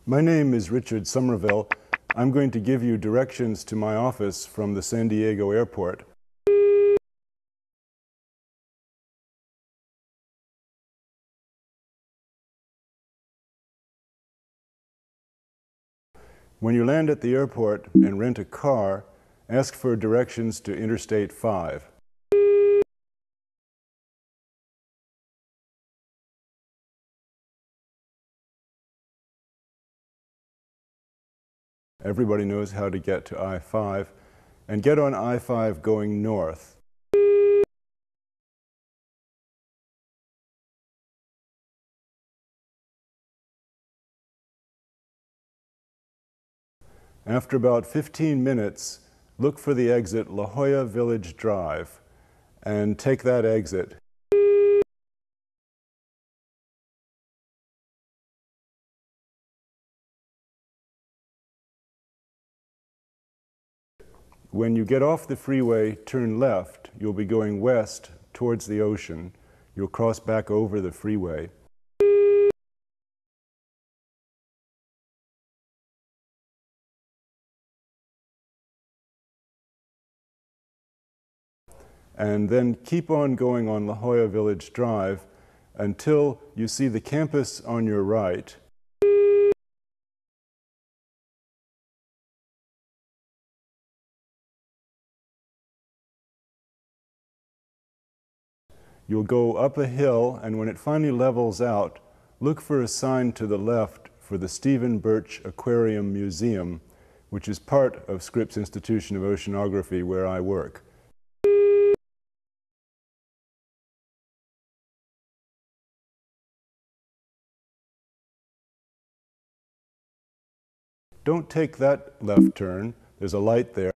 My name is Richard Somerville. I'm going to give you directions to my office from the San Diego airport. When you land at the airport and rent a car, ask for directions to Interstate 5. Everybody knows how to get to I-5, and get on I-5 going north. After about 15 minutes, look for the exit La Jolla Village Drive and take that exit. When you get off the freeway, turn left. You'll be going west towards the ocean. You'll cross back over the freeway. And then keep on going on La Jolla Village Drive until you see the campus on your right. You'll go up a hill, and when it finally levels out, look for a sign to the left for the Stephen Birch Aquarium Museum, which is part of Scripps Institution of Oceanography, where I work. Don't take that left turn. There's a light there.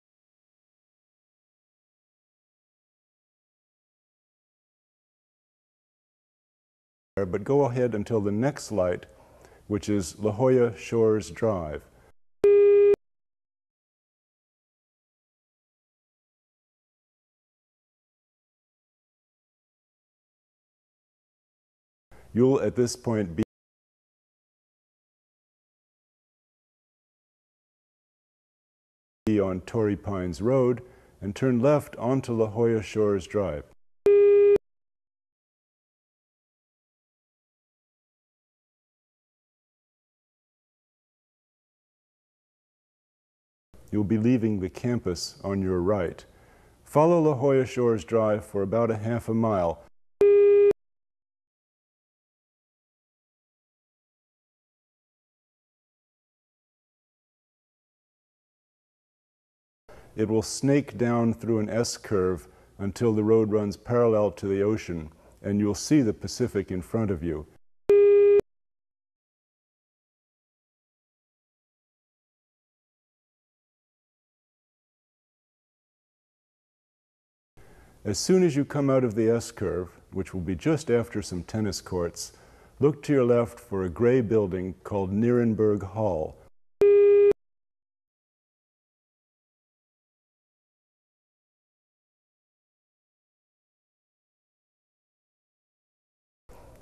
But go ahead until the next light, which is La Jolla Shores Drive. You'll at this point be on Torrey Pines Road and turn left onto La Jolla Shores Drive. You'll be leaving the campus on your right. Follow La Jolla Shores Drive for about a half a mile. It will snake down through an S-curve until the road runs parallel to the ocean, and you'll see the Pacific in front of you. As soon as you come out of the S-curve, which will be just after some tennis courts, look to your left for a gray building called Nierenberg Hall.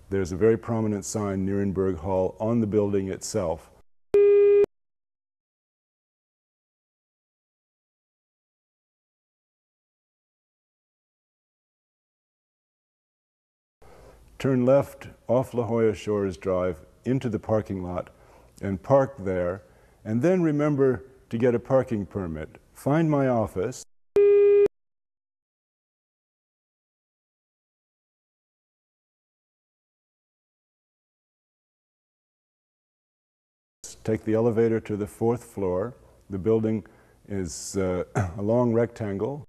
There's a very prominent sign, Nierenberg Hall, on the building itself. Turn left off La Jolla Shores Drive into the parking lot and park there, and then remember to get a parking permit. Find my office. Take the elevator to the 4th floor. The building is a long rectangle.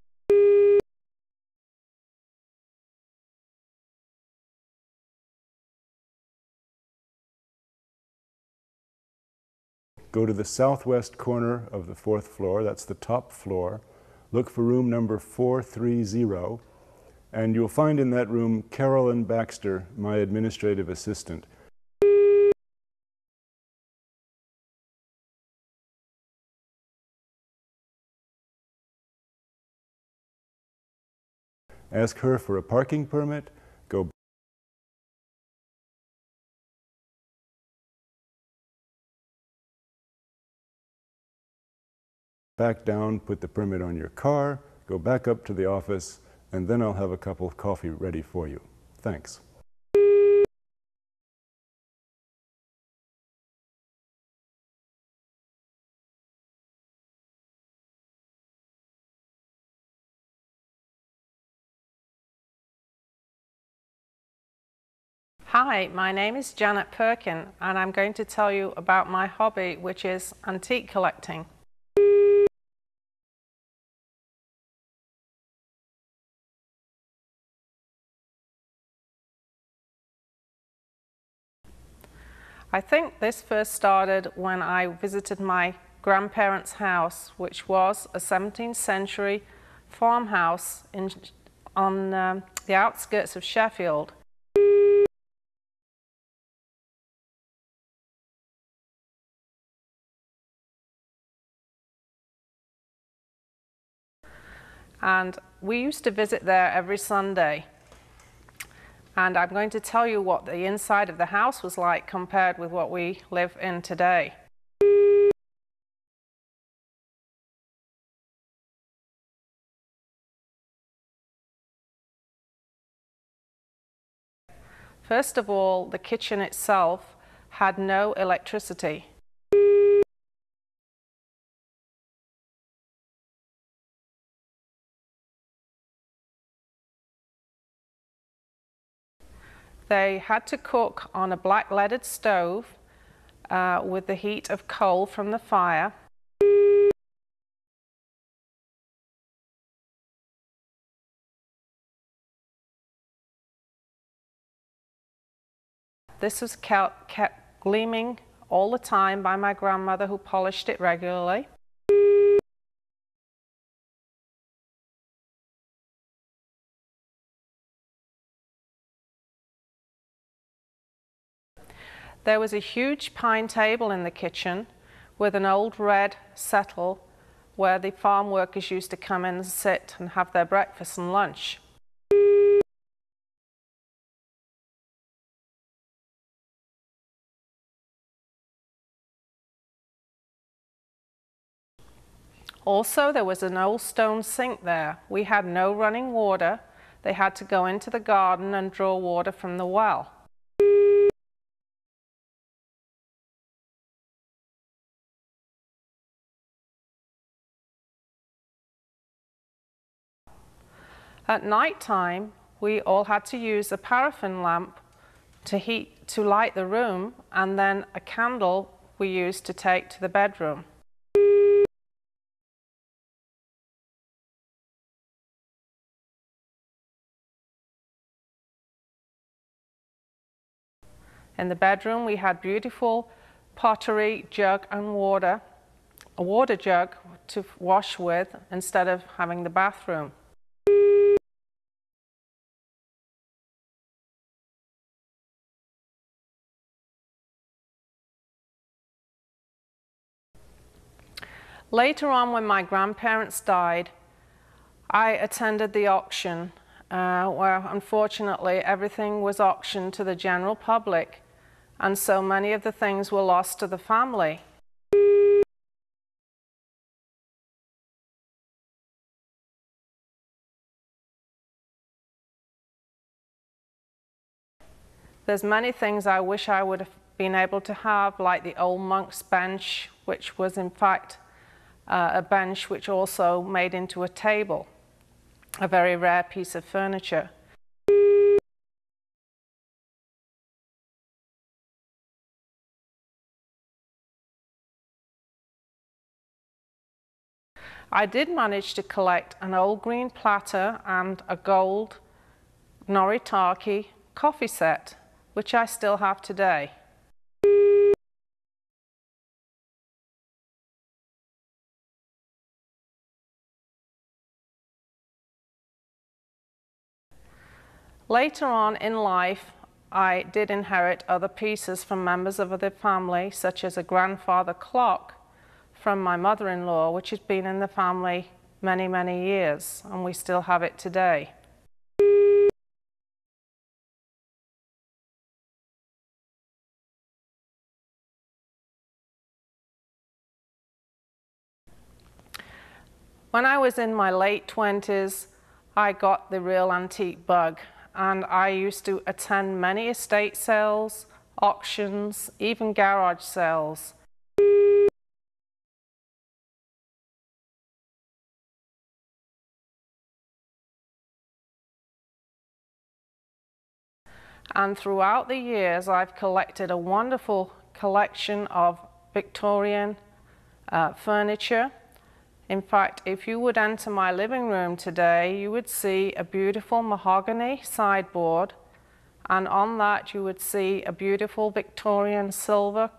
Go to the southwest corner of the 4th floor, that's the top floor. Look for room number 430, and you'll find in that room Carolyn Baxter, my administrative assistant. Ask her for a parking permit, go back down, put the permit on your car, go back up to the office, and then I'll have a cup of coffee ready for you. Thanks. Hi, my name is Janet Perkin, and I'm going to tell you about my hobby, which is antique collecting. I think this first started when I visited my grandparents' house, which was a 17th century farmhouse on the outskirts of Sheffield. And we used to visit there every Sunday. And I'm going to tell you what the inside of the house was like compared with what we live in today. First of all, the kitchen itself had no electricity. They had to cook on a black leaded stove with the heat of coal from the fire. This was kept gleaming all the time by my grandmother, who polished it regularly. There was a huge pine table in the kitchen with an old red settle where the farm workers used to come in and sit and have their breakfast and lunch. Also, there was an old stone sink there. We had no running water. They had to go into the garden and draw water from the well. At night time, we all had to use a paraffin lamp to light the room, and then a candle we used to take to the bedroom. In the bedroom, we had beautiful pottery, jug and water, a water jug to wash with instead of having the bathroom. Later on, when my grandparents died, I attended the auction where unfortunately everything was auctioned to the general public, and so many of the things were lost to the family. There's many things I wish I would have been able to have, like the old monk's bench, which was in fact a bench which also made into a table, a very rare piece of furniture. I did manage to collect an old green platter and a gold Noritake coffee set, which I still have today. Later on in life, I did inherit other pieces from members of the family, such as a grandfather clock from my mother-in-law, which has been in the family many, many years, and we still have it today. When I was in my late 20s, I got the real antique bug, and I used to attend many estate sales, auctions, even garage sales. And throughout the years, I've collected a wonderful collection of Victorian furniture. In fact, if you would enter my living room today, you would see a beautiful mahogany sideboard, and on that you would see a beautiful Victorian silver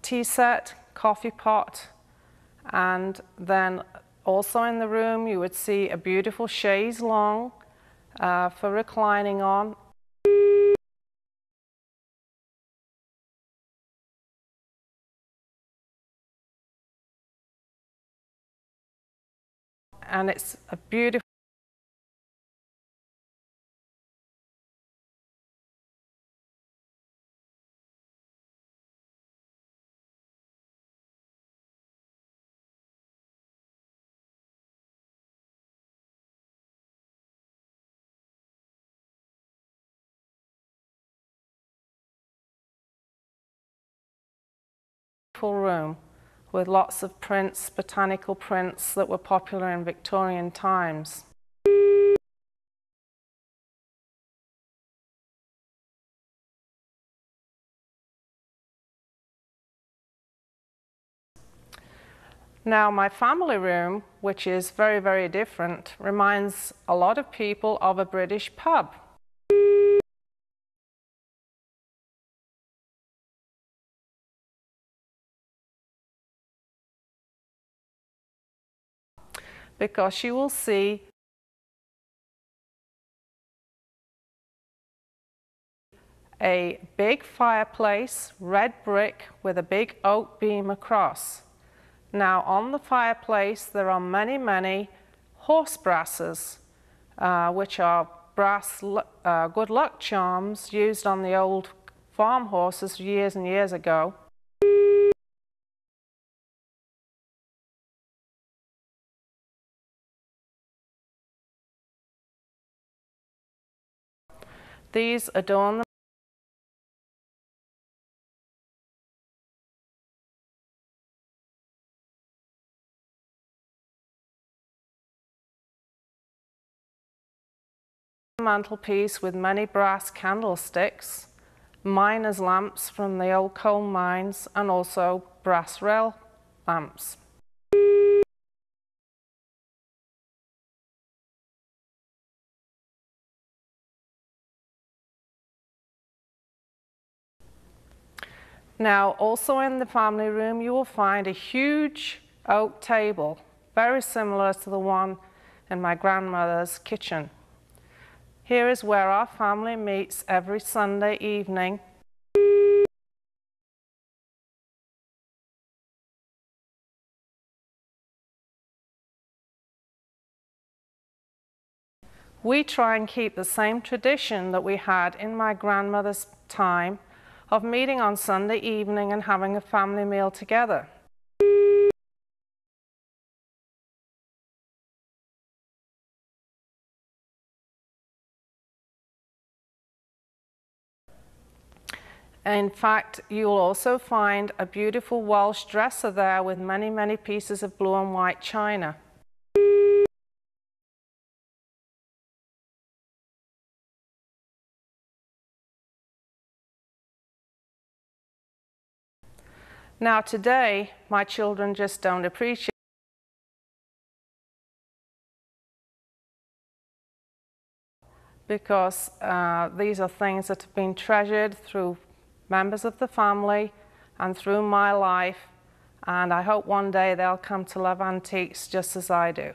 tea set, coffee pot, and then also in the room you would see a beautiful chaise longue for reclining on. And it's a beautiful room with lots of prints, botanical prints that were popular in Victorian times. Now, my family room, which is very, very different, reminds a lot of people of a British pub. Because you will see a big fireplace, red brick, with a big oak beam across. Now, on the fireplace there are many, many horse brasses, which are brass good luck charms used on the old farm horses years and years ago. These adorn the mantelpiece with many brass candlesticks, miners' lamps from the old coal mines, and also brass rail lamps. Now, also in the family room, you will find a huge oak table, very similar to the one in my grandmother's kitchen. Here is where our family meets every Sunday evening. We try and keep the same tradition that we had in my grandmother's time of meeting on Sunday evening and having a family meal together. In fact, you'll also find a beautiful Welsh dresser there with many, many pieces of blue and white china. Now today, my children just don't appreciate because these are things that have been treasured through members of the family and through my life, and I hope one day they'll come to love antiques just as I do.